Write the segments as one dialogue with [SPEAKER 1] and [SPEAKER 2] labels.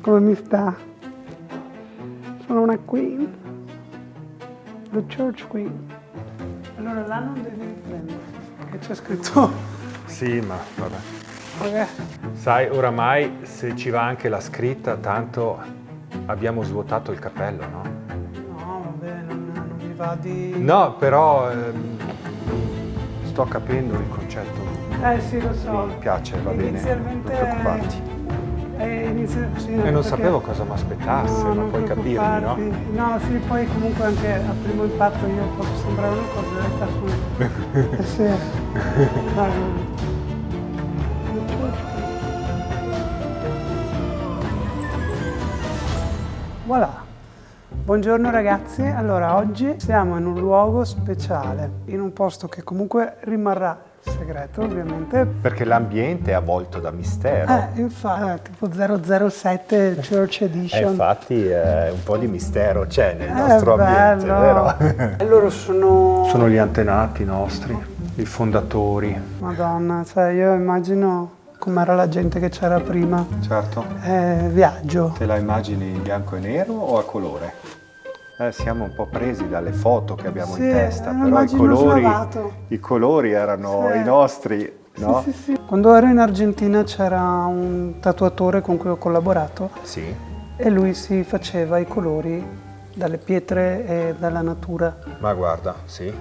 [SPEAKER 1] Come mi sta? Sono una queen. The church queen. Allora là non devi prendere, che c'è scritto.
[SPEAKER 2] Sì, ma vabbè.
[SPEAKER 1] Vabbè.
[SPEAKER 2] Sai, oramai se ci va anche la scritta, tanto abbiamo svuotato il cappello, no?
[SPEAKER 1] No, vabbè, non mi va di...
[SPEAKER 2] No, però sto capendo il concetto.
[SPEAKER 1] Sì, lo so.
[SPEAKER 2] Mi piace, va bene,
[SPEAKER 1] Inizialmente...
[SPEAKER 2] non preoccuparti.
[SPEAKER 1] Sì,
[SPEAKER 2] E non
[SPEAKER 1] perché-
[SPEAKER 2] sapevo cosa mi aspettassi,
[SPEAKER 1] No,
[SPEAKER 2] ma
[SPEAKER 1] non
[SPEAKER 2] puoi capirmi, no?
[SPEAKER 1] preoccuparti. No, sì, poi comunque anche a primo impatto io posso sembrare una cosa in realtà sono... sì. Voilà. Buongiorno ragazzi, allora oggi siamo in un luogo speciale, in un posto che comunque rimarrà segreto ovviamente.
[SPEAKER 2] Perché l'ambiente è avvolto da mistero.
[SPEAKER 1] Infatti, tipo 007 Church Edition.
[SPEAKER 2] Infatti un po' di mistero c'è nel nostro ambiente,
[SPEAKER 1] bello.
[SPEAKER 2] vero?
[SPEAKER 1] E loro sono...
[SPEAKER 2] Sono gli antenati nostri, i fondatori.
[SPEAKER 1] Madonna, cioè io immagino com'era la gente che c'era prima.
[SPEAKER 2] Certo.
[SPEAKER 1] Viaggio.
[SPEAKER 2] Te la immagini in bianco e nero o a colore? Siamo un po' presi dalle foto che abbiamo
[SPEAKER 1] Sì,
[SPEAKER 2] in testa,
[SPEAKER 1] lo
[SPEAKER 2] però
[SPEAKER 1] immagino slavato.
[SPEAKER 2] i colori erano
[SPEAKER 1] Sì.
[SPEAKER 2] i nostri, no?
[SPEAKER 1] Sì, sì, sì. Quando ero in Argentina c'era un tatuatore con cui ho collaborato
[SPEAKER 2] Sì.
[SPEAKER 1] e lui si faceva i colori dalle pietre e dalla natura.
[SPEAKER 2] Ma guarda, sì.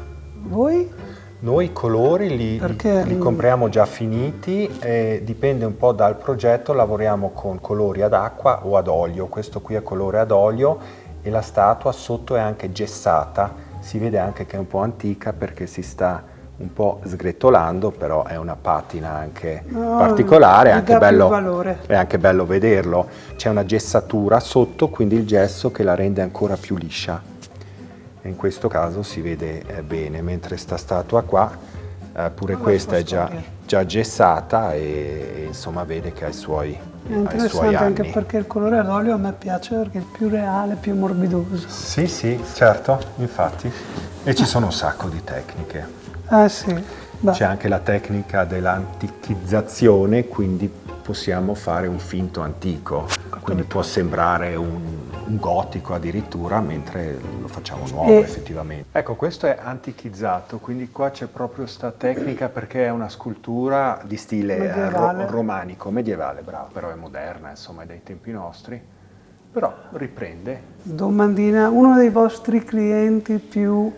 [SPEAKER 1] Voi?
[SPEAKER 2] Noi i colori
[SPEAKER 1] Perché-
[SPEAKER 2] li compriamo già finiti e dipende un po' dal progetto, lavoriamo con colori ad acqua o ad olio. Questo qui è colore ad olio e la statua sotto è anche gessata, si vede anche che è un po' antica perché si sta un po' sgretolando, però è una patina anche particolare,
[SPEAKER 1] gli dà più valore.
[SPEAKER 2] è anche bello vederlo. C'è una gessatura sotto, quindi il gesso che la rende ancora più liscia. E in questo caso si vede bene, mentre sta statua qua, pure questa è già gessata e insomma vede che ha i suoi
[SPEAKER 1] È
[SPEAKER 2] anni.
[SPEAKER 1] interessante anche perché il colore ad olio a me piace perché è più reale, più morbidoso.
[SPEAKER 2] Sì, sì, certo, infatti. E ci sono un sacco di tecniche.
[SPEAKER 1] Sì. Beh,
[SPEAKER 2] C'è anche la tecnica dell'antichizzazione, quindi possiamo fare un finto antico, quindi può sembrare un gotico addirittura, mentre lo facciamo nuovo effettivamente. Ecco, questo è antichizzato, quindi qua c'è proprio sta tecnica perché è una scultura di stile
[SPEAKER 1] Medievale.
[SPEAKER 2] romanico, medievale, bravo, però è moderna, insomma, è dei tempi nostri, però riprende.
[SPEAKER 1] domandina, uno dei vostri clienti più...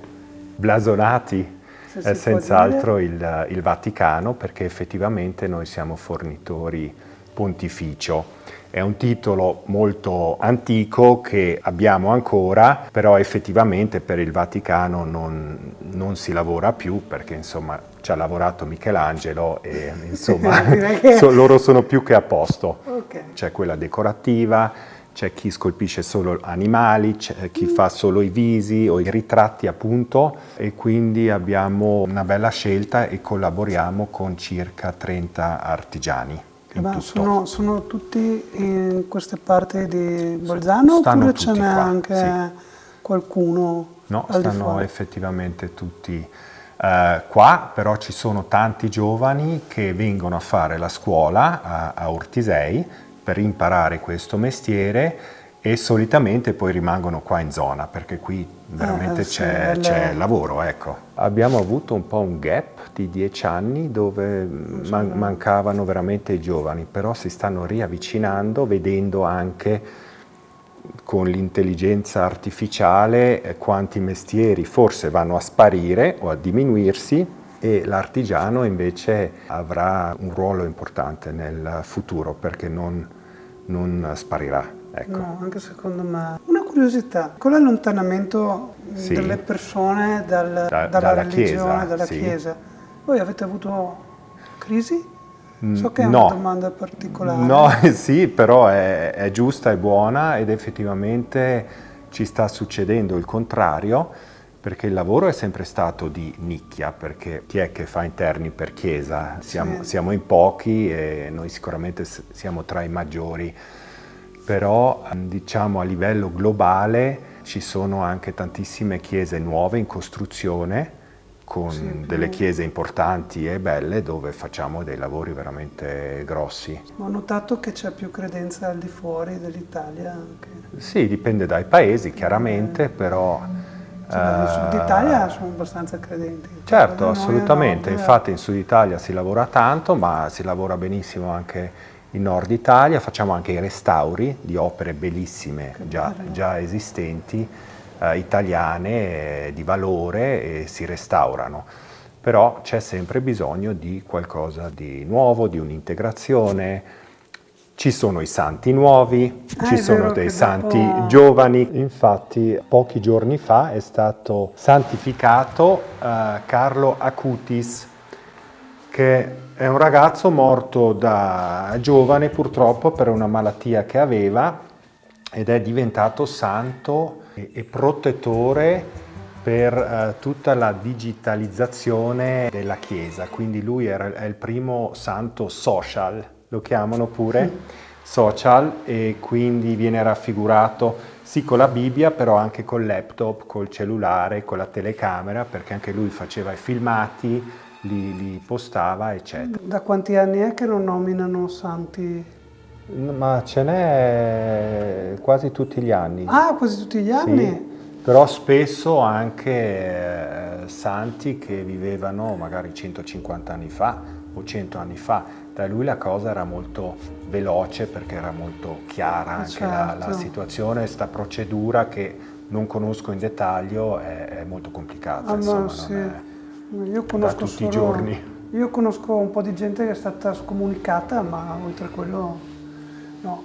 [SPEAKER 2] Blasonati
[SPEAKER 1] Se
[SPEAKER 2] è
[SPEAKER 1] si può
[SPEAKER 2] senz'altro il Vaticano, perché effettivamente noi siamo fornitori pontificio. È un titolo molto antico che abbiamo ancora, però effettivamente per il Vaticano non si lavora più perché insomma ci ha lavorato Michelangelo e insomma loro sono più che a posto.
[SPEAKER 1] Ok.
[SPEAKER 2] C'è quella decorativa, c'è chi scolpisce solo animali, c'è chi fa solo i visi o i ritratti appunto e quindi abbiamo una bella scelta e collaboriamo con circa 30 artigiani.
[SPEAKER 1] Ma sono tutti in queste parti di Bolzano
[SPEAKER 2] Stanno
[SPEAKER 1] oppure ce
[SPEAKER 2] tutti
[SPEAKER 1] n'è
[SPEAKER 2] qua,
[SPEAKER 1] anche
[SPEAKER 2] sì.
[SPEAKER 1] qualcuno
[SPEAKER 2] No,
[SPEAKER 1] al di
[SPEAKER 2] stanno
[SPEAKER 1] fuori?
[SPEAKER 2] effettivamente tutti qua, però ci sono tanti giovani che vengono a fare la scuola a Ortisei per imparare questo mestiere e solitamente poi rimangono qua in zona perché qui veramente
[SPEAKER 1] sì,
[SPEAKER 2] c'è lavoro, ecco. Abbiamo avuto un po' un gap di 10 anni dove mancavano veramente i giovani, però si stanno riavvicinando vedendo anche con l'intelligenza artificiale quanti mestieri forse vanno a sparire o a diminuirsi e l'artigiano invece avrà un ruolo importante nel futuro perché non sparirà. Ecco.
[SPEAKER 1] No, anche secondo me. Una curiosità, qual è l'allontanamento
[SPEAKER 2] Sì.
[SPEAKER 1] delle persone dalla
[SPEAKER 2] Dalla
[SPEAKER 1] religione,
[SPEAKER 2] Chiesa,
[SPEAKER 1] dalla
[SPEAKER 2] sì.
[SPEAKER 1] Chiesa? Voi avete avuto crisi? So che è
[SPEAKER 2] no.
[SPEAKER 1] una domanda particolare.
[SPEAKER 2] No, sì, però è giusta e buona ed effettivamente ci sta succedendo il contrario perché il lavoro è sempre stato di nicchia, perché chi è che fa interni per chiesa? Siamo in pochi e noi sicuramente siamo tra i maggiori, però diciamo a livello globale ci sono anche tantissime chiese nuove in costruzione con delle chiese importanti e belle dove facciamo dei lavori veramente grossi.
[SPEAKER 1] Ho notato che c'è più credenza al di fuori dell'Italia anche.
[SPEAKER 2] Sì, dipende dai paesi chiaramente, però...
[SPEAKER 1] Nel sud Italia sono abbastanza credenti.
[SPEAKER 2] Certo,
[SPEAKER 1] Noi
[SPEAKER 2] assolutamente,
[SPEAKER 1] al nord,
[SPEAKER 2] infatti in Sud Italia si lavora tanto, ma si lavora benissimo anche in Nord Italia, facciamo anche i restauri di opere bellissime già esistenti, italiane, di valore, e si restaurano. Però c'è sempre bisogno di qualcosa di nuovo, di un'integrazione. Ci sono i santi nuovi, ci sono dei santi giovani. Infatti pochi giorni fa è stato santificato Carlo Acutis, che è un ragazzo morto da giovane purtroppo per una malattia che aveva, ed è diventato santo e protettore per tutta la digitalizzazione della Chiesa. Quindi lui è il primo santo social, lo chiamano pure, social, e quindi viene raffigurato sì con la Bibbia, però anche col laptop, col cellulare, con la telecamera, perché anche lui faceva i filmati, li postava, eccetera.
[SPEAKER 1] Da quanti anni è che non nominano santi?
[SPEAKER 2] Ma ce n'è quasi tutti gli anni.
[SPEAKER 1] Ah, quasi tutti gli anni?
[SPEAKER 2] Sì, però spesso anche santi che vivevano magari 150 anni fa o 100 anni fa. Da lui la cosa era molto veloce perché era molto chiara anche la situazione, sta procedura che non conosco in dettaglio è molto complicata, insomma,
[SPEAKER 1] sì.
[SPEAKER 2] non è
[SPEAKER 1] Io conosco
[SPEAKER 2] da tutti i giorni.
[SPEAKER 1] Io conosco un po' di gente che è stata scomunicata, ma oltre a quello no.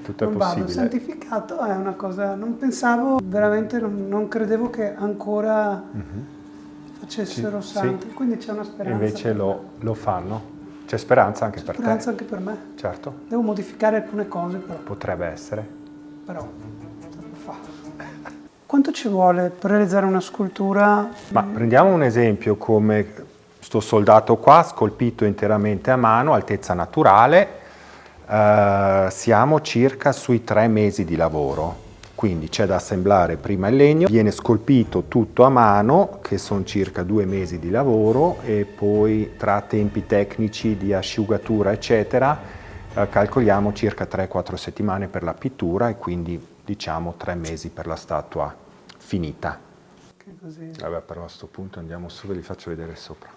[SPEAKER 2] Tutto è
[SPEAKER 1] non
[SPEAKER 2] possibile.
[SPEAKER 1] vado. Santificato è una cosa, non pensavo, veramente non credevo che ancora facessero santi,
[SPEAKER 2] sì.
[SPEAKER 1] quindi c'è una speranza.
[SPEAKER 2] E invece lo fanno. C'è speranza anche per te.
[SPEAKER 1] Speranza anche per me.
[SPEAKER 2] Certo.
[SPEAKER 1] Devo modificare alcune cose però.
[SPEAKER 2] Potrebbe essere.
[SPEAKER 1] Però, fa. Quanto ci vuole per realizzare una scultura?
[SPEAKER 2] Ma prendiamo un esempio come sto soldato qua, scolpito interamente a mano, altezza naturale, siamo circa sui 3 mesi di lavoro. Quindi c'è da assemblare prima il legno, viene scolpito tutto a mano, che sono circa 2 mesi di lavoro, e poi tra tempi tecnici di asciugatura eccetera calcoliamo circa 3-4 settimane per la pittura, e quindi diciamo 3 mesi per la statua finita.
[SPEAKER 1] Che così.
[SPEAKER 2] Vabbè, però a questo punto andiamo su e li faccio vedere sopra.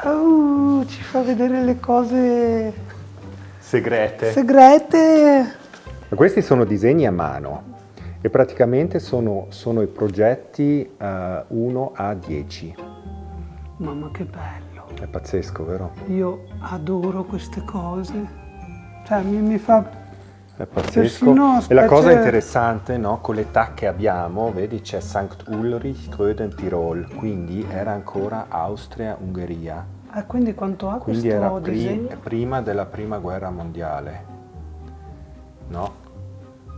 [SPEAKER 1] Oh, ci fa vedere le cose
[SPEAKER 2] Segrete.
[SPEAKER 1] segrete.
[SPEAKER 2] Questi sono disegni a mano. E praticamente sono i progetti 1 a 10.
[SPEAKER 1] Mamma che bello.
[SPEAKER 2] È pazzesco, vero?
[SPEAKER 1] Io adoro queste cose. Cioè mi fa...
[SPEAKER 2] È pazzesco.
[SPEAKER 1] Persino
[SPEAKER 2] E la cosa
[SPEAKER 1] specie-
[SPEAKER 2] interessante, no? Con l'età che abbiamo, vedi, c'è St. Ulrich, Gröden, Tirol, quindi era ancora Austria-Ungheria.
[SPEAKER 1] Quindi quanto ha
[SPEAKER 2] Quindi
[SPEAKER 1] questo
[SPEAKER 2] era
[SPEAKER 1] disegno?
[SPEAKER 2] prima della prima guerra mondiale, no?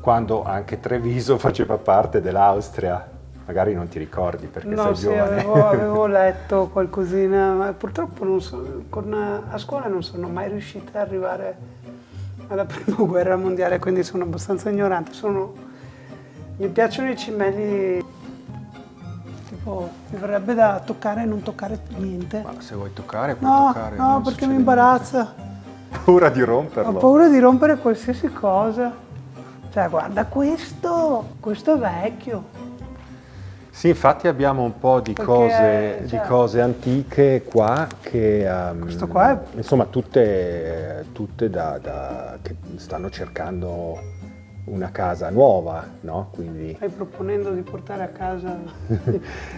[SPEAKER 2] Quando anche Treviso faceva parte dell'Austria. Magari non ti ricordi perché sei
[SPEAKER 1] Sì,
[SPEAKER 2] giovane.
[SPEAKER 1] avevo letto qualcosina, ma purtroppo a scuola non sono mai riuscita ad arrivare alla prima guerra mondiale, quindi sono abbastanza ignorante. Mi piacciono i cimeli, tipo, mi verrebbe da toccare e non toccare niente.
[SPEAKER 2] Ma se vuoi toccare, puoi
[SPEAKER 1] No,
[SPEAKER 2] toccare.
[SPEAKER 1] no,
[SPEAKER 2] non
[SPEAKER 1] perché
[SPEAKER 2] succede
[SPEAKER 1] mi imbarazza.
[SPEAKER 2] niente. Paura di romperlo.
[SPEAKER 1] Ho paura di rompere qualsiasi cosa. Cioè, guarda questo è vecchio.
[SPEAKER 2] Sì, infatti abbiamo un po' di
[SPEAKER 1] Perché,
[SPEAKER 2] di cose antiche qua che
[SPEAKER 1] Questo qua è...
[SPEAKER 2] insomma tutte che stanno cercando una casa nuova, no? Quindi
[SPEAKER 1] Stai proponendo di portare a casa...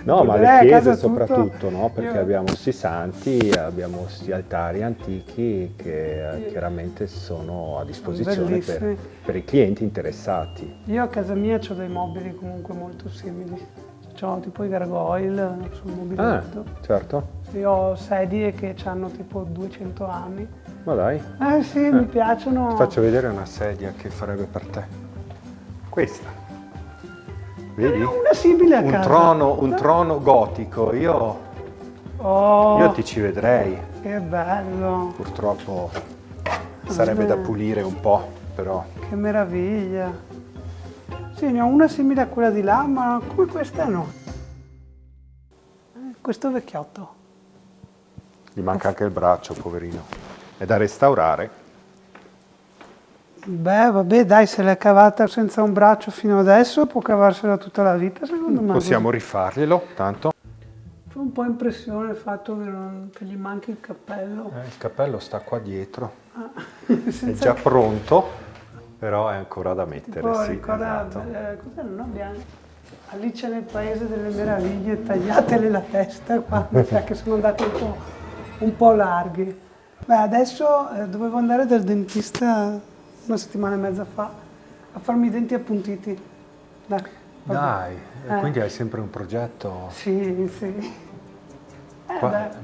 [SPEAKER 2] no, ma
[SPEAKER 1] Porterei
[SPEAKER 2] le
[SPEAKER 1] a casa
[SPEAKER 2] chiese
[SPEAKER 1] tutto.
[SPEAKER 2] soprattutto, no? Perché
[SPEAKER 1] Io-
[SPEAKER 2] abbiamo sti santi, abbiamo questi altari antichi che chiaramente sono a disposizione
[SPEAKER 1] Bellissimi.
[SPEAKER 2] per i clienti interessati.
[SPEAKER 1] Io a casa mia ho dei mobili comunque molto simili. Ho tipo i gargoyle sul mobiletto.
[SPEAKER 2] Certo.
[SPEAKER 1] Io ho sedie che hanno tipo 200 anni.
[SPEAKER 2] Ma dai.
[SPEAKER 1] Sì, mi piacciono.
[SPEAKER 2] Ti faccio vedere una sedia che farebbe per te. Questa. Vedi?
[SPEAKER 1] Una simile a casa.
[SPEAKER 2] Un trono gotico. Io
[SPEAKER 1] Oh,
[SPEAKER 2] ti ci vedrei.
[SPEAKER 1] che bello.
[SPEAKER 2] Purtroppo sarebbe da pulire un po', però.
[SPEAKER 1] Che meraviglia. Sì, ne ho una simile a quella di là, ma come questa no. Questo vecchiotto.
[SPEAKER 2] Gli manca anche il braccio, poverino. È da restaurare.
[SPEAKER 1] Beh, vabbè, dai, se l'è cavata senza un braccio fino adesso, può cavarsela tutta la vita, secondo me.
[SPEAKER 2] Possiamo rifarglielo, tanto.
[SPEAKER 1] Fa un po' impressione il fatto che gli manchi il cappello.
[SPEAKER 2] Il cappello sta qua dietro. È
[SPEAKER 1] Senza
[SPEAKER 2] già pronto, però è ancora da mettere.
[SPEAKER 1] tipo,
[SPEAKER 2] Sì,
[SPEAKER 1] ricorda,
[SPEAKER 2] esatto.
[SPEAKER 1] cos'è, non abbiamo? Alice nel Paese delle Meraviglie, tagliatele la testa quando sa che sono andati un po' larghi. Beh, adesso dovevo andare dal dentista 1 settimana e mezza fa a farmi i denti appuntiti. Dai, vabbè.
[SPEAKER 2] Dai, quindi hai sempre un progetto?
[SPEAKER 1] Sì, sì.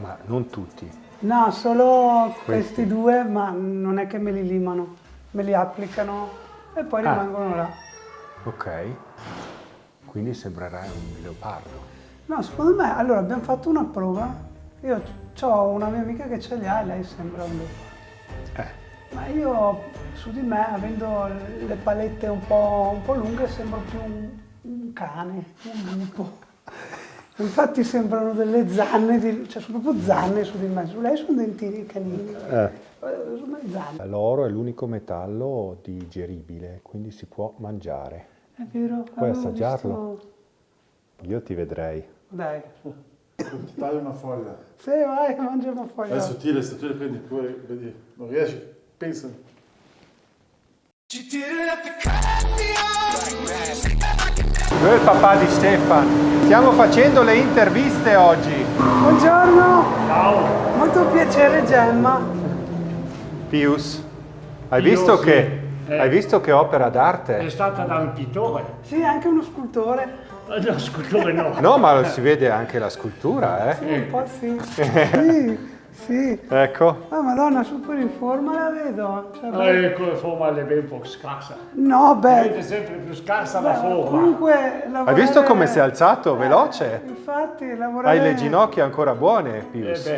[SPEAKER 2] Ma non tutti.
[SPEAKER 1] No, solo
[SPEAKER 2] Questi.
[SPEAKER 1] questi 2, ma non è che me li limano, me li applicano e poi rimangono là.
[SPEAKER 2] Ok. Quindi sembrerai un leopardo.
[SPEAKER 1] No, secondo me, allora abbiamo fatto una prova. Io ho una mia amica che ce li ha e lei sembra un leopardo. Ma io su di me, avendo le palette un po' lunghe, sembro più un cane, un lupo. Infatti sembrano delle zanne, cioè sono proprio zanne su di me. Su lei sono dentini canini. Sono zanne.
[SPEAKER 2] L'oro è l'unico metallo digeribile, quindi si può mangiare.
[SPEAKER 1] È vero.
[SPEAKER 2] Puoi
[SPEAKER 1] avevo
[SPEAKER 2] assaggiarlo?
[SPEAKER 1] visto-
[SPEAKER 2] Io ti vedrei.
[SPEAKER 1] Dai.
[SPEAKER 3] Taglia una foglia.
[SPEAKER 1] Sì, vai, mangia una foglia.
[SPEAKER 3] È sottile, se tu le prendi pure, vedi, non riesci, pensa.
[SPEAKER 2] Lui è il papà di Stefan. Stiamo facendo le interviste oggi.
[SPEAKER 1] Buongiorno. Ciao. Molto piacere, Gemma.
[SPEAKER 2] Pius, hai visto che opera d'arte?
[SPEAKER 4] È stata da un pittore.
[SPEAKER 1] Sì, anche uno scultore.
[SPEAKER 4] No, scultore no.
[SPEAKER 2] No, ma si vede anche la scultura,
[SPEAKER 1] Sì, un po' sì. Sì, sì.
[SPEAKER 2] Ecco.
[SPEAKER 1] Ah, Madonna, super in forma la vedo. Cioè,
[SPEAKER 4] Come forma è ben un po' scarsa.
[SPEAKER 1] no,
[SPEAKER 4] Vedete
[SPEAKER 1] beh.
[SPEAKER 4] sempre più scarsa la forma.
[SPEAKER 1] Comunque
[SPEAKER 2] Hai
[SPEAKER 1] lavorare...
[SPEAKER 2] visto come si è alzato? Veloce?
[SPEAKER 1] Infatti, lavorare...
[SPEAKER 2] Hai le ginocchia ancora buone, Pius?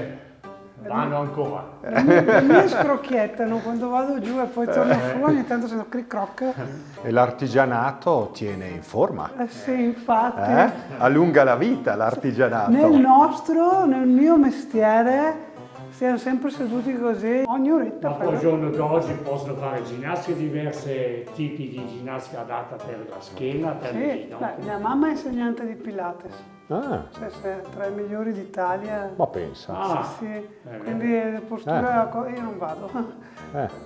[SPEAKER 4] Vanno ancora.
[SPEAKER 1] Le mie scrocchiettano quando vado giù e poi torno su, ogni tanto sento cric croc.
[SPEAKER 2] E l'artigianato tiene in forma.
[SPEAKER 1] Sì, infatti.
[SPEAKER 2] Allunga la vita l'artigianato.
[SPEAKER 1] Nel mio mestiere, stiamo sempre seduti così, ogni oretta.
[SPEAKER 4] Ma poi al giorno d'oggi possono fare ginnastica, diversi tipi di ginnastica adatta per la schiena, per le
[SPEAKER 1] Sì,
[SPEAKER 4] ginocchia.
[SPEAKER 1] mia mamma è insegnante di Pilates,
[SPEAKER 2] Ah,
[SPEAKER 1] cioè se tra i migliori d'Italia.
[SPEAKER 2] ma pensa.
[SPEAKER 1] Sì, quindi postura, io non vado.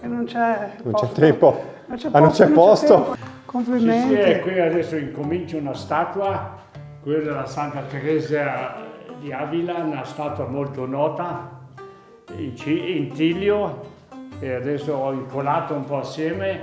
[SPEAKER 1] E non c'è
[SPEAKER 2] Non
[SPEAKER 1] posto.
[SPEAKER 2] c'è tempo. Non c'è
[SPEAKER 1] tempo.
[SPEAKER 2] posto.
[SPEAKER 1] Complimenti.
[SPEAKER 4] Sì, qui adesso incomincia una statua, quella della Santa Teresa di Avila, una statua molto nota, in tiglio, e adesso ho incollato un po' assieme.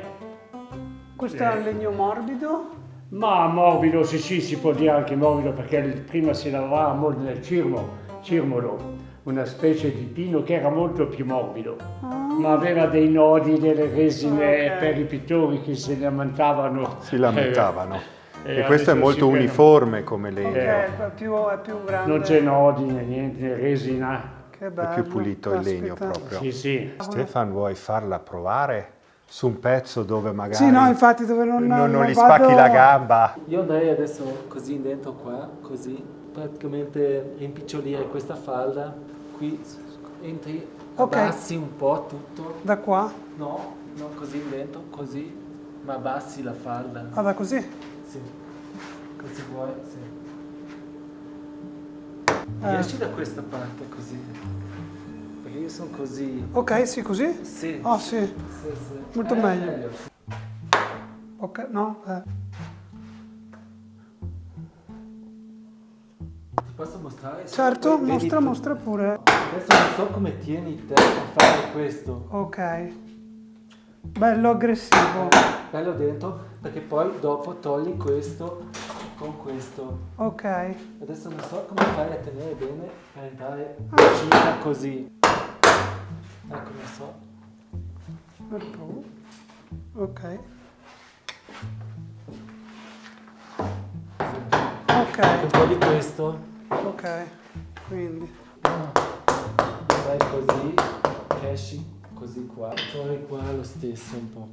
[SPEAKER 1] Questo è un legno morbido.
[SPEAKER 4] Ma morbido, sì, si può dire anche morbido, perché prima si lavorava molto nel cirmolo, una specie di pino che era molto più morbido, ma aveva dei nodi, delle resine per i pittori che se ne lamentavano.
[SPEAKER 2] Si lamentavano. E questo è
[SPEAKER 4] adesso
[SPEAKER 2] molto
[SPEAKER 4] si prende-
[SPEAKER 2] uniforme come legno.
[SPEAKER 1] È più grande.
[SPEAKER 4] Non c'è nodi né niente, resina.
[SPEAKER 1] Che
[SPEAKER 2] È
[SPEAKER 1] bello.
[SPEAKER 2] più pulito il legno
[SPEAKER 1] Caspita.
[SPEAKER 2] proprio.
[SPEAKER 4] Sì, sì.
[SPEAKER 2] Stefan, vuoi farla provare su un pezzo dove magari
[SPEAKER 1] Sì, no, infatti dove non
[SPEAKER 2] gli
[SPEAKER 1] vado-
[SPEAKER 2] spacchi la gamba?
[SPEAKER 5] Io andrei adesso così dentro qua, così, praticamente rimpicciolire questa falda, qui entri,
[SPEAKER 1] Ok.
[SPEAKER 5] abbassi un po' tutto,
[SPEAKER 1] Da qua?
[SPEAKER 5] no, così dentro, così, ma abbassi la falda,
[SPEAKER 1] Vada così?
[SPEAKER 5] sì, così vuoi, sì. Riesci da questa parte così, perché io sono così,
[SPEAKER 1] Ok, sì, così?
[SPEAKER 5] sì,
[SPEAKER 1] Oh, sì.
[SPEAKER 5] sì.
[SPEAKER 1] Molto meglio. Ok, no?
[SPEAKER 5] Ti posso mostrare?
[SPEAKER 1] Certo,
[SPEAKER 5] Vedi
[SPEAKER 1] mostra
[SPEAKER 5] tu.
[SPEAKER 1] pure.
[SPEAKER 5] Adesso non so come tieni te a fare questo.
[SPEAKER 1] Ok. Bello aggressivo.
[SPEAKER 5] Bello dentro, perché poi dopo togli questo con questo.
[SPEAKER 1] Ok.
[SPEAKER 5] Adesso non so come fai a tenere bene per entrare vicino così. Ecco, non so.
[SPEAKER 1] Ok.
[SPEAKER 5] Un po' di questo.
[SPEAKER 1] Ok. Quindi.
[SPEAKER 5] Vai così, esci così qua. Poi qua lo stesso un po'.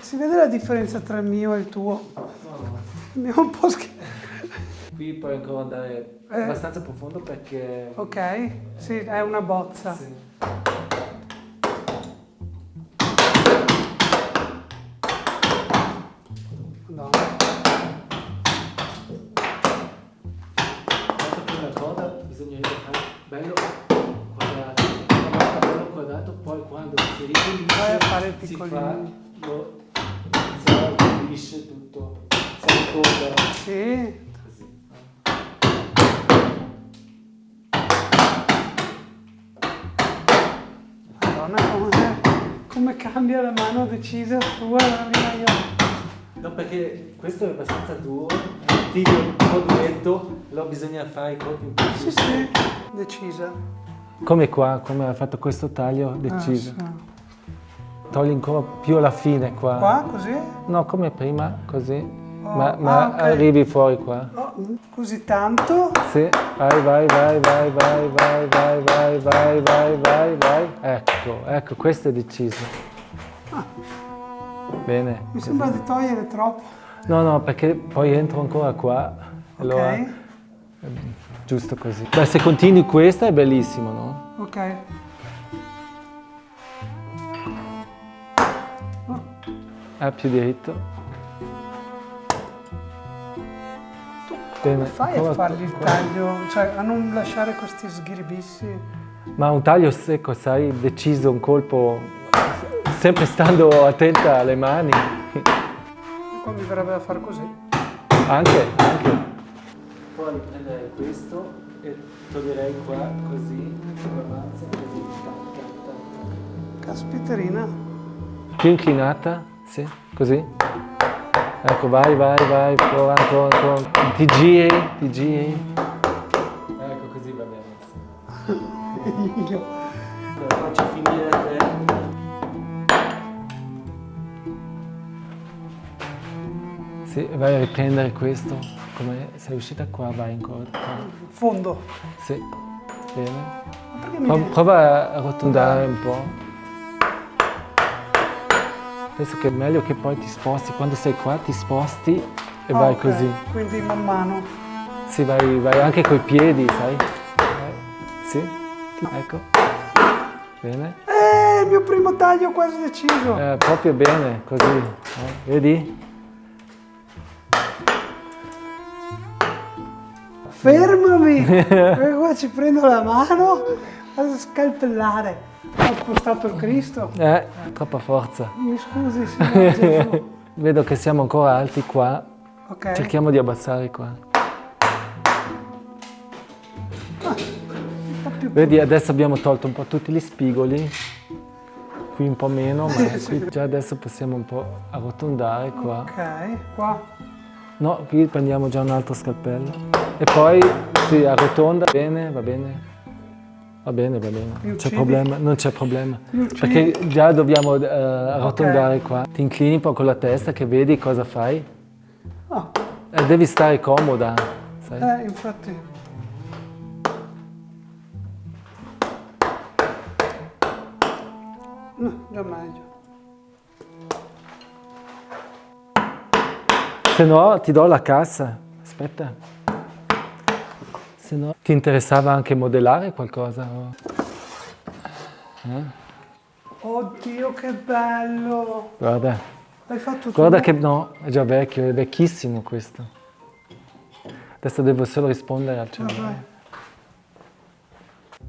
[SPEAKER 1] Si vede la differenza tra il mio e il tuo?
[SPEAKER 5] No.
[SPEAKER 1] Il mio è un po'
[SPEAKER 5] Qui puoi ancora andare abbastanza profondo perché...
[SPEAKER 1] Ok, sì, è una bozza.
[SPEAKER 5] Sì.
[SPEAKER 1] Madonna.
[SPEAKER 5] La prima cosa bisognerebbe fare bello quadrato. Una volta bello quadrato, poi quando si ripulisce
[SPEAKER 1] Vai a fare il
[SPEAKER 5] si
[SPEAKER 1] piccolino.
[SPEAKER 5] fa lo ripulisce tutto. Si ricorda
[SPEAKER 1] Sì.
[SPEAKER 5] così.
[SPEAKER 1] Madonna, come cambia la mano decisa sua, la mia io.
[SPEAKER 5] No, perché questo è abbastanza duro, è un tiglio un po' duretto, allora bisogna fare i colpi un po' più.
[SPEAKER 1] Sì, sì, decisa.
[SPEAKER 5] Come qua, come ha fatto questo taglio deciso.
[SPEAKER 1] Ah, sì.
[SPEAKER 5] Togli ancora più alla fine qua.
[SPEAKER 1] Qua, così?
[SPEAKER 5] No, come prima, così.
[SPEAKER 1] Oh,
[SPEAKER 5] Ma
[SPEAKER 1] ok.
[SPEAKER 5] arrivi fuori qua.
[SPEAKER 1] Oh, così tanto.
[SPEAKER 5] Sì, vai. Ecco, questo è deciso. Bene.
[SPEAKER 1] Mi sembra di togliere troppo.
[SPEAKER 5] No, perché poi entro ancora qua. Allora,
[SPEAKER 1] Ok,
[SPEAKER 5] giusto così. Beh, se continui questo è bellissimo, no?
[SPEAKER 1] ok.
[SPEAKER 5] Più diritto.
[SPEAKER 1] Come
[SPEAKER 5] Bene,
[SPEAKER 1] fai a
[SPEAKER 5] ancora
[SPEAKER 1] fargli il
[SPEAKER 5] qua.
[SPEAKER 1] taglio? Cioè, a non lasciare questi sghiribissi?
[SPEAKER 5] Ma un taglio secco, sai, deciso, un colpo, sempre stando attenta alle mani.
[SPEAKER 1] Qua mi verrebbe da fare così.
[SPEAKER 5] Anche. Poi prenderei questo e toglierei qua così, con la mazza, così.
[SPEAKER 1] Caspiterina.
[SPEAKER 5] Più inclinata, sì, così. Ecco, vai, ancora. Ti giri. Ecco, così va bene.
[SPEAKER 1] Io.
[SPEAKER 5] Lo faccio finire a te. Sì, vai a riprendere questo. Come sei uscita qua, vai ancora. Qua.
[SPEAKER 1] Fondo.
[SPEAKER 5] Sì, bene.
[SPEAKER 1] Ma perché mi...
[SPEAKER 5] Prova a rotondare un po'. Penso che è meglio che poi ti sposti. Quando sei qua ti sposti e vai
[SPEAKER 1] ok,
[SPEAKER 5] così.
[SPEAKER 1] Quindi man mano.
[SPEAKER 5] Sì, vai anche coi piedi, sai? Sì, ecco. Bene.
[SPEAKER 1] Il mio primo taglio quasi deciso.
[SPEAKER 5] Proprio bene, così. Vedi?
[SPEAKER 1] Fermami! Perché qua ci prendo la mano a scalpellare. Ho spostato il Cristo.
[SPEAKER 5] Troppa forza.
[SPEAKER 1] Mi scusi, signor Gesù.
[SPEAKER 5] Vedo che siamo ancora alti qua.
[SPEAKER 1] Ok.
[SPEAKER 5] Cerchiamo di abbassare qua. Vedi, adesso abbiamo tolto un po' tutti gli spigoli. Qui un po' meno, ma qui già adesso possiamo un po' arrotondare qua.
[SPEAKER 1] Ok, qua.
[SPEAKER 5] No, qui prendiamo già un altro scalpello. E poi si arrotonda. Bene, va bene. Va bene. Non c'è problema, non c'è problema. Perché già dobbiamo arrotondare qua. Ti inclini un po' con la testa che vedi cosa fai.
[SPEAKER 1] Oh.
[SPEAKER 5] Devi stare comoda, sai?
[SPEAKER 1] Infatti. No, già meglio.
[SPEAKER 5] Se no ti do la cassa. Aspetta. Se no ti interessava anche modellare qualcosa?
[SPEAKER 1] Oddio, che bello!
[SPEAKER 5] Guarda.
[SPEAKER 1] L'hai fatto tu?
[SPEAKER 5] Guarda che no, è già vecchio, è vecchissimo questo. Adesso devo solo rispondere al cellulare.
[SPEAKER 1] Vai.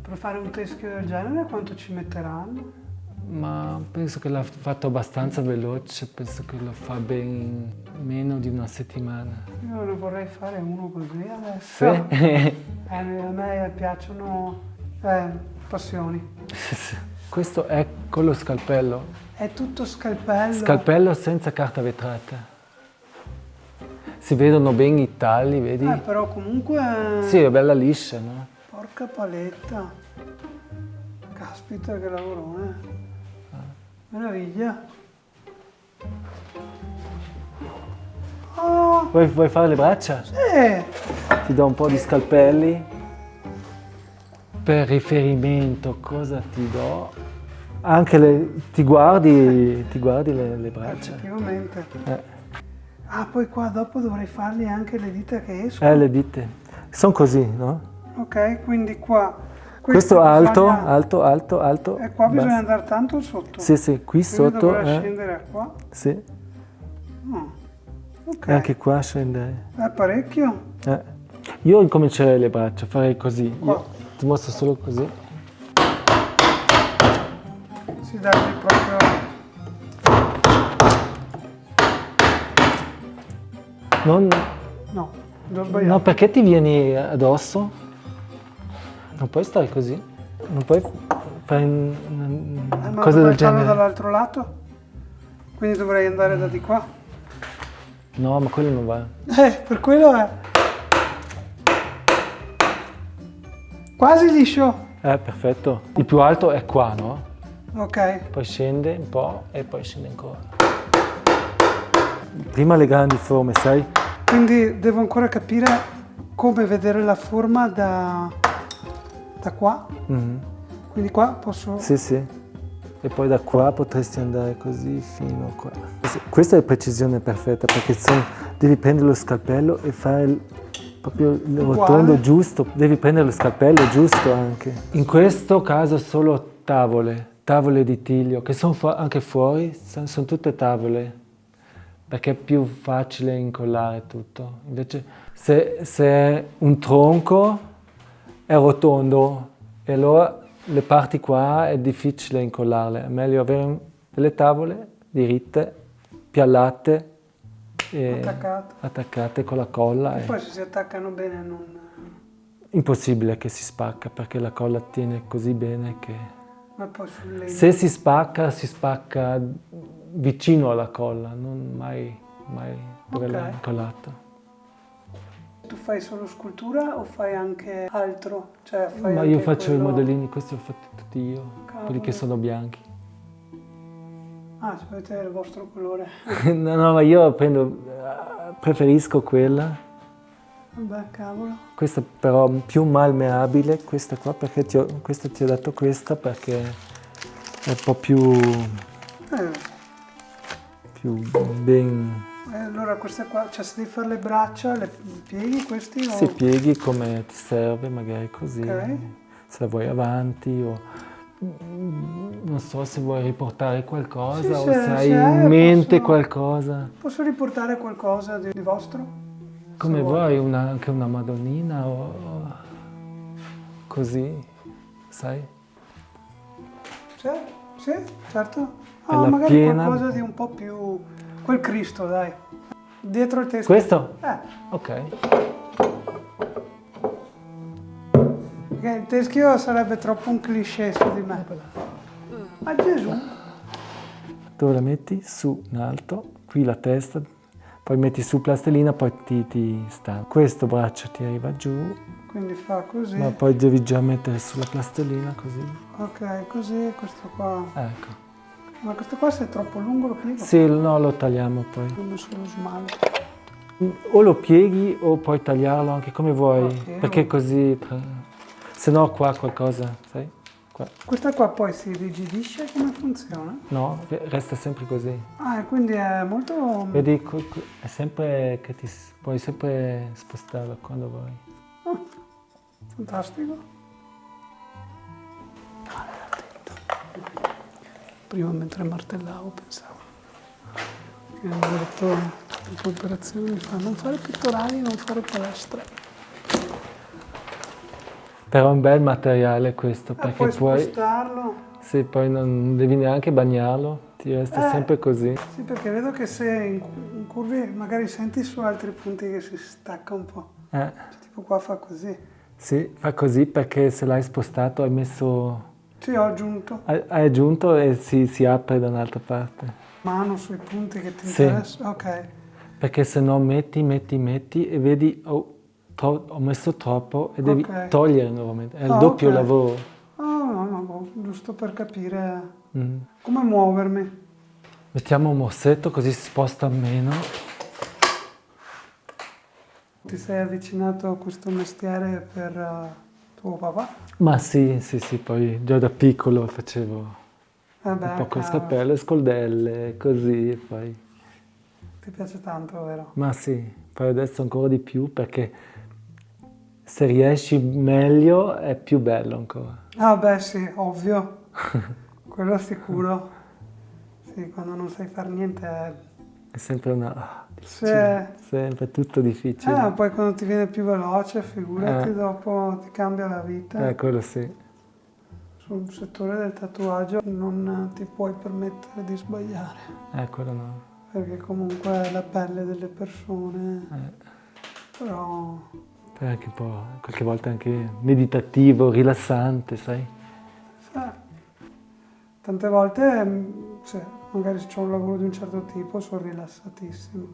[SPEAKER 1] Per fare un teschio del genere quanto ci metteranno?
[SPEAKER 5] Ma penso che l'ha fatto abbastanza veloce, penso che lo fa ben meno di una settimana.
[SPEAKER 1] Io ne vorrei fare uno così adesso.
[SPEAKER 5] Sì?
[SPEAKER 1] A me piacciono passioni.
[SPEAKER 5] Questo è con lo scalpello.
[SPEAKER 1] È tutto scalpello.
[SPEAKER 5] Scalpello senza carta vetrata. Si vedono bene i tagli, vedi?
[SPEAKER 1] Però comunque...
[SPEAKER 5] Sì, è bella liscia, no?
[SPEAKER 1] Porca paletta. Caspita che lavorone. Meraviglia. Oh,
[SPEAKER 5] Vuoi fare le braccia?
[SPEAKER 1] sì.
[SPEAKER 5] Ti do un po' di scalpelli. Per riferimento cosa ti do? Anche ti guardi le braccia.
[SPEAKER 1] Effettivamente. Ah, poi qua dopo dovrei fargli anche le dita che escono.
[SPEAKER 5] Le dita. Sono così, no?
[SPEAKER 1] Ok, quindi qua.
[SPEAKER 5] Questo alto,
[SPEAKER 1] bisogna-
[SPEAKER 5] alto, alto, alto.
[SPEAKER 1] E qua bisogna
[SPEAKER 5] basta.
[SPEAKER 1] andare tanto sotto.
[SPEAKER 5] Sì, sì, qui
[SPEAKER 1] Quindi
[SPEAKER 5] sotto.
[SPEAKER 1] dovrei scendere a qua.
[SPEAKER 5] Sì,
[SPEAKER 1] No. Ok.
[SPEAKER 5] e anche qua scendere.
[SPEAKER 1] È parecchio.
[SPEAKER 5] Io incomincerei le braccia, farei così.
[SPEAKER 1] Qua.
[SPEAKER 5] Io ti mostro solo così.
[SPEAKER 1] Si dà lì proprio.
[SPEAKER 5] Non,
[SPEAKER 1] No, l'ho sbagliato.
[SPEAKER 5] no, perché ti vieni addosso? Non puoi stare così. Non puoi fare
[SPEAKER 1] Ma
[SPEAKER 5] cose
[SPEAKER 1] dovrei
[SPEAKER 5] del
[SPEAKER 1] farlo
[SPEAKER 5] genere.
[SPEAKER 1] dall'altro lato? Quindi dovrei andare da di qua.
[SPEAKER 5] No, ma quello non va.
[SPEAKER 1] Per quello è. Quasi liscio.
[SPEAKER 5] Perfetto. Il più alto è qua, no?
[SPEAKER 1] Ok.
[SPEAKER 5] Poi scende un po' e poi scende ancora. Prima le grandi forme, sai?
[SPEAKER 1] Quindi devo ancora capire come vedere la forma da qua.
[SPEAKER 5] Mhm.
[SPEAKER 1] Quindi qua posso.
[SPEAKER 5] Sì, sì. E poi da qua potresti andare così fino a qua. Questa è precisione perfetta perché devi prendere lo scalpello e fare proprio il rotondo giusto. Devi prendere lo scalpello giusto anche. In questo caso solo tavole di tiglio, che sono anche fuori, sono tutte tavole, perché è più facile incollare tutto. Invece se un tronco è rotondo e allora le parti qua è difficile incollarle, è meglio avere delle tavole diritte, piallate e attaccate con la colla.
[SPEAKER 1] E poi se si attaccano bene non.
[SPEAKER 5] Impossibile che si spacca perché la colla tiene così bene che
[SPEAKER 1] Ma poi sul legno.
[SPEAKER 5] se si spacca vicino alla colla, non mai dove l'hai incollato.
[SPEAKER 1] Tu fai solo scultura o fai anche altro? Cioè, fai
[SPEAKER 5] Ma
[SPEAKER 1] anche
[SPEAKER 5] io faccio i
[SPEAKER 1] quello.
[SPEAKER 5] modellini, questi li ho fatti tutti io, quelli che sono bianchi.
[SPEAKER 1] Ah, se avete il vostro colore.
[SPEAKER 5] No, ma io preferisco quella.
[SPEAKER 1] Vabbè, cavolo.
[SPEAKER 5] Questa però più malleabile, questa qua, perché questa ti ho dato questa perché è un po' più ben.
[SPEAKER 1] Allora queste qua, cioè se devi fare le braccia, le pieghi questi o.
[SPEAKER 5] Se pieghi come ti serve, magari così,
[SPEAKER 1] Ok.
[SPEAKER 5] se la vuoi avanti o non so se vuoi riportare qualcosa
[SPEAKER 1] Sì,
[SPEAKER 5] o
[SPEAKER 1] se
[SPEAKER 5] se hai
[SPEAKER 1] hai,
[SPEAKER 5] in mente
[SPEAKER 1] posso-
[SPEAKER 5] qualcosa.
[SPEAKER 1] Posso riportare qualcosa di vostro?
[SPEAKER 5] Come
[SPEAKER 1] Se
[SPEAKER 5] vuoi, anche una Madonnina o così, sai?
[SPEAKER 1] Sì, certo.
[SPEAKER 5] E
[SPEAKER 1] Ah,
[SPEAKER 5] la
[SPEAKER 1] magari
[SPEAKER 5] piena-
[SPEAKER 1] qualcosa di un po' più. Quel Cristo, dai. Dietro il teschio.
[SPEAKER 5] Questo?
[SPEAKER 1] Eh,
[SPEAKER 5] Ok.
[SPEAKER 1] perché il teschio sarebbe troppo un cliché su di me. Ma Gesù.
[SPEAKER 5] Dove la metti? Su in alto, qui la testa, poi metti su plastilina, poi ti sta. Questo braccio ti arriva giù,
[SPEAKER 1] Quindi fa così.
[SPEAKER 5] ma poi devi già mettere sulla plastilina così.
[SPEAKER 1] Ok, così, questo qua.
[SPEAKER 5] Ecco.
[SPEAKER 1] Ma questo qua se è troppo lungo lo piego.
[SPEAKER 5] Sì, no, lo tagliamo poi.
[SPEAKER 1] Ho messo lo smalto.
[SPEAKER 5] O lo pieghi o puoi tagliarlo anche come vuoi,
[SPEAKER 1] Ok.
[SPEAKER 5] perché così, se no qua qualcosa, sai? Qua.
[SPEAKER 1] Questa qua poi si rigidisce, come funziona?
[SPEAKER 5] No, resta sempre così.
[SPEAKER 1] Ah, e quindi è molto.
[SPEAKER 5] Vedi, è sempre che puoi sempre spostarlo quando vuoi.
[SPEAKER 1] Fantastico. Prima mentre martellavo pensavo che avevo detto la tua operazione mi fa non fare pettorali, non fare palestra.
[SPEAKER 5] Però è un bel materiale questo, perché
[SPEAKER 1] Puoi
[SPEAKER 5] poi,
[SPEAKER 1] spostarlo.
[SPEAKER 5] se poi non devi neanche bagnarlo, ti resta sempre così.
[SPEAKER 1] Sì, perché vedo che se incurvi magari senti su altri punti che si stacca un po'. Cioè, tipo qua fa così.
[SPEAKER 5] Sì, fa così perché se l'hai spostato hai messo.
[SPEAKER 1] Sì, ho aggiunto
[SPEAKER 5] Hai aggiunto e si apre da un'altra parte.
[SPEAKER 1] mano sui punti che ti
[SPEAKER 5] Sì.
[SPEAKER 1] interessano. Ok.
[SPEAKER 5] Perché se no metti e vedi ho messo troppo e devi
[SPEAKER 1] Ok.
[SPEAKER 5] togliere nuovamente. È il doppio
[SPEAKER 1] ok.
[SPEAKER 5] lavoro.
[SPEAKER 1] No, giusto per capire
[SPEAKER 5] Mm.
[SPEAKER 1] come muovermi.
[SPEAKER 5] Mettiamo un morsetto così si sposta meno.
[SPEAKER 1] Ti sei avvicinato a questo mestiere per tuo papà?
[SPEAKER 5] Ma sì, poi già da piccolo facevo
[SPEAKER 1] Vabbè,
[SPEAKER 5] un po' con
[SPEAKER 1] cavolo.
[SPEAKER 5] scappelle, scodelle, così e poi.
[SPEAKER 1] Ti piace tanto, vero?
[SPEAKER 5] Ma sì, poi adesso ancora di più perché se riesci meglio è più bello ancora.
[SPEAKER 1] Ah beh sì, ovvio, quello sicuro. Sì, quando non sai fare niente
[SPEAKER 5] È sempre
[SPEAKER 1] sì.
[SPEAKER 5] sempre tutto difficile.
[SPEAKER 1] Poi quando ti viene più veloce, figurati, dopo ti cambia la vita.
[SPEAKER 5] Quello sì.
[SPEAKER 1] Sul settore del tatuaggio non ti puoi permettere di sbagliare,
[SPEAKER 5] Quello no.
[SPEAKER 1] perché comunque è la pelle delle persone, però
[SPEAKER 5] Poi anche un po', qualche volta anche meditativo, rilassante, sai?
[SPEAKER 1] tante volte, magari se ho un lavoro di un certo tipo, sono rilassatissimo.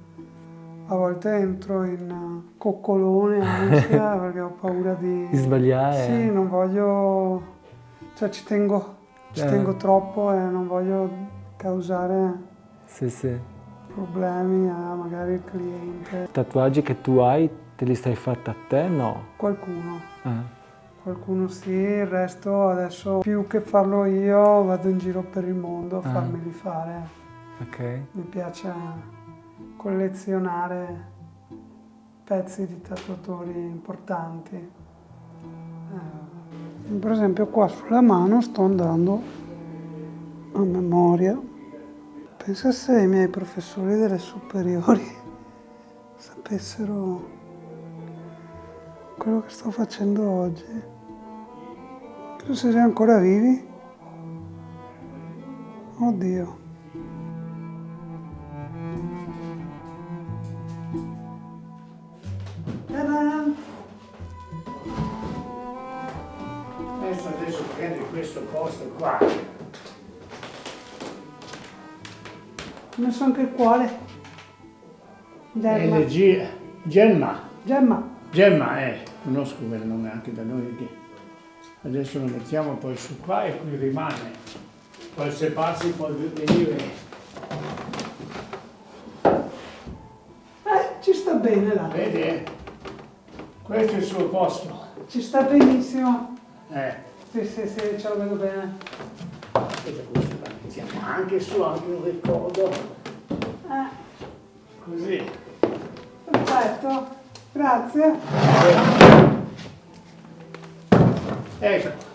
[SPEAKER 1] A volte entro in coccolone, ansia, perché ho paura
[SPEAKER 5] Di sbagliare.
[SPEAKER 1] Sì, non voglio... cioè ci tengo troppo e non voglio causare
[SPEAKER 5] Sì.
[SPEAKER 1] problemi a magari il cliente.
[SPEAKER 5] I tatuaggi che tu hai, te li stai fatta a te? No.
[SPEAKER 1] Qualcuno sì, il resto adesso più che farlo io vado in giro per il mondo a farmeli fare.
[SPEAKER 5] Ok.
[SPEAKER 1] Mi piace collezionare pezzi di tatuatori importanti. Per esempio qua sulla mano sto andando a memoria. Pensa se i miei professori delle superiori sapessero quello che sto facendo oggi. Tu sei ancora vivi? Oddio. Ta-da!
[SPEAKER 4] Adesso prendi questo posto qua.
[SPEAKER 1] Ho messo anche il cuore. Gemma.
[SPEAKER 4] Gemma, conosco quel nome anche da noi qui. Adesso lo mettiamo poi su qua e qui rimane. Poi se passi puoi venire.
[SPEAKER 1] Ci sta bene là.
[SPEAKER 4] Vedi? Questo è il suo posto.
[SPEAKER 1] Ci sta benissimo.
[SPEAKER 4] Sì,
[SPEAKER 1] ce lo vedo bene.
[SPEAKER 4] Aspetta, questo la mettiamo anche su, anche un ricordo. Così.
[SPEAKER 1] Perfetto, grazie.
[SPEAKER 4] Ecco.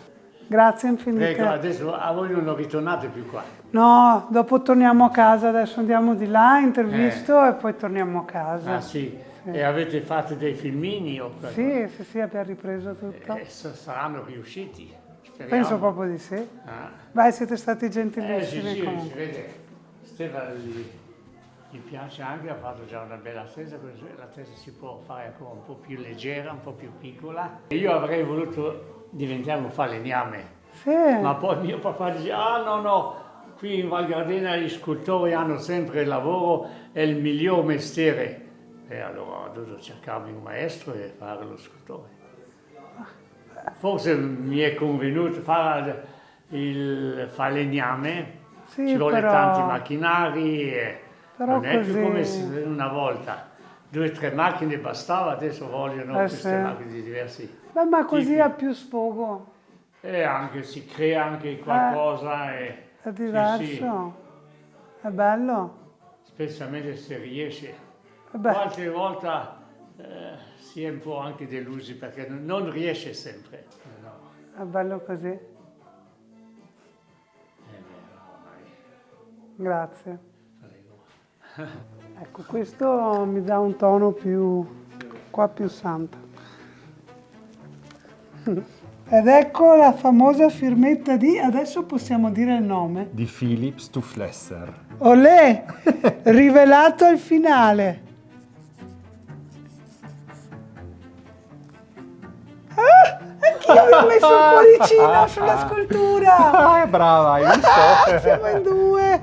[SPEAKER 1] Grazie infinite.
[SPEAKER 4] Ecco, adesso a voi non ritornate più qua.
[SPEAKER 1] No, dopo torniamo a casa, adesso andiamo di là, intervisto e poi torniamo a casa.
[SPEAKER 4] Ah sì. E avete fatto dei filmini o qualcosa?
[SPEAKER 1] Sì, abbiamo ripreso tutto.
[SPEAKER 4] Saranno riusciti, speriamo.
[SPEAKER 1] Penso proprio di sì. Beh, siete stati gentilissimi
[SPEAKER 4] Sì,
[SPEAKER 1] comunque.
[SPEAKER 4] si vede. Stefano gli piace anche, ha fatto già una bella testa, la testa si può fare ancora un po' più leggera, un po' più piccola. Io avrei voluto diventare un falegname,
[SPEAKER 1] Sì.
[SPEAKER 4] ma poi mio papà dice, no, qui in Val Gardena gli scultori hanno sempre il lavoro, è il miglior mestiere. E allora ho dovuto cercarmi un maestro e fare lo scultore. Forse mi è convenuto fare il falegname,
[SPEAKER 1] Sì,
[SPEAKER 4] ci vuole
[SPEAKER 1] però-
[SPEAKER 4] tanti macchinari,
[SPEAKER 1] però
[SPEAKER 4] non è più
[SPEAKER 1] così-
[SPEAKER 4] come una volta. 2 o 3 macchine bastava, adesso vogliono queste
[SPEAKER 1] sì.
[SPEAKER 4] macchine di diversi
[SPEAKER 1] Beh, ma così
[SPEAKER 4] tipi.
[SPEAKER 1] ha più sfogo,
[SPEAKER 4] E anche si crea anche qualcosa.
[SPEAKER 1] è
[SPEAKER 4] Sì,
[SPEAKER 1] diverso,
[SPEAKER 4] sì.
[SPEAKER 1] è bello.
[SPEAKER 4] Specialmente se riesce.
[SPEAKER 1] Beh.
[SPEAKER 4] Qualche volta si è un po' anche delusi perché non riesce sempre. No.
[SPEAKER 1] È bello così.
[SPEAKER 4] È vero, ormai.
[SPEAKER 1] Grazie.
[SPEAKER 4] Prego.
[SPEAKER 1] Ecco, questo mi dà un tono più santa. Ed ecco la famosa firmetta di, adesso possiamo dire il nome.
[SPEAKER 2] Di Philipp Stuflesser.
[SPEAKER 1] Olè! Rivelato al finale. Anch'io vi ho messo il cuoricino sulla scultura.
[SPEAKER 2] Brava, hai visto?
[SPEAKER 1] Siamo in due.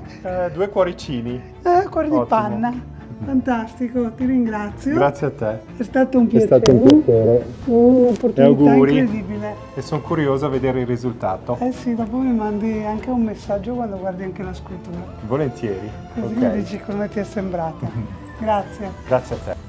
[SPEAKER 2] 2 cuoricini.
[SPEAKER 1] Cuore di
[SPEAKER 2] Ottimo.
[SPEAKER 1] panna. Fantastico, ti ringrazio.
[SPEAKER 2] Grazie a te.
[SPEAKER 1] È stato un
[SPEAKER 2] È
[SPEAKER 1] piacere.
[SPEAKER 2] stato un piacere.
[SPEAKER 1] Un'opportunità
[SPEAKER 2] E auguri.
[SPEAKER 1] incredibile.
[SPEAKER 2] E sono curioso a vedere il risultato.
[SPEAKER 1] Eh sì, dopo mi mandi anche un messaggio quando guardi anche la scultura.
[SPEAKER 2] Volentieri.
[SPEAKER 1] Così
[SPEAKER 2] Ok.
[SPEAKER 1] mi dici come ti è sembrata. Grazie.
[SPEAKER 2] Grazie a te.